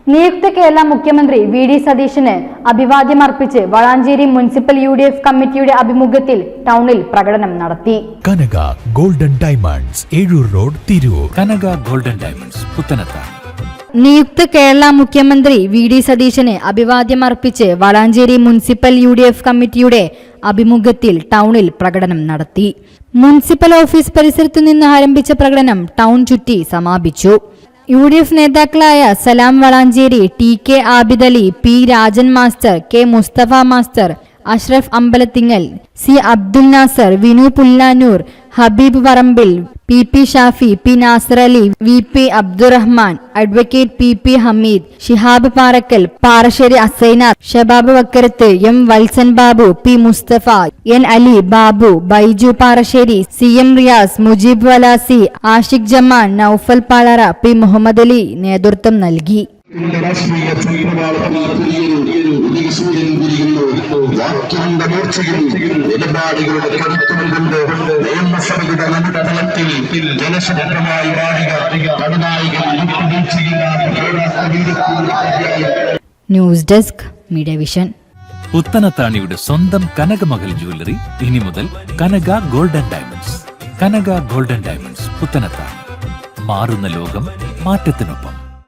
നിയുക്ത കേരള മുഖ്യമന്ത്രി വി.ഡി. സതീശന് അഭിവാദ്യമർപ്പിച്ച് വളാഞ്ചേരി മുനിസിപ്പൽ UDF കമ്മിറ്റിയുടെ ആഭിമുഖ്യത്തിൽ ടൗണിൽ പ്രകടനം നടത്തി. Kanaka golden diamonds, Ezhur road, Tirur. Kanaka golden diamonds, Puthanathani. നിയുക്ത കേരള മുഖ്യമന്ത്രി വി.ഡി. സതീശന് അഭിവാദ്യമർപ്പിച്ച് വളാഞ്ചേരി മുനിസിപ്പൽ UDF കമ്മിറ്റിയുടെ ആഭിമുഖ്യത്തിൽ ടൗണിൽ പ്രകടനം നടത്തി. മുനിസിപ്പൽ ഓഫീസ് പരിസരത്തു നിന്ന് ആരംഭിച്ച പ്രകടനം ടൗൺ ചുറ്റി സമാപിച്ചു. UDF നേതാക്കളായ Salam Valanchery, TK Abidali, P Rajan master, K Mustafa master, Ashraf Ambalathingal, C Abdul Nasar, Vinu Pullanur, Habeeb Parambil, PP Shafi, P Nasar Ali, VP Abdurahman, advocate PP Hameed, Shihab Parakkal, Parassery Asainar, Shabab Vakkarath, M Valsan Babu, P Mustafa, N Ali, Babu, Baiju Parassery, CM Riyas, Mujeeb Valasi, Ashiq Jaman, Naufal Palara, P Muhammad Ali നേതൃത്വം നൽകി. രാഷ്ട്രീയ നിലപാടുകളുടെ കരുത്തുകൊണ്ട് നിയമസഭയുടെ നടുത്തളത്തിൽ ജനശബ്ദമായി ന്യൂസ് ഡെസ്ക് മീഡിയ വിഷൻ. പുത്തനത്താണിയുടെ സ്വന്തം കനകമകൽ ജ്വല്ലറി ഇനി മുതൽ Kanaka golden diamonds. Kanaka golden diamonds, Puthanathani. മാറുന്ന ലോകം, മാറ്റത്തിനൊപ്പം.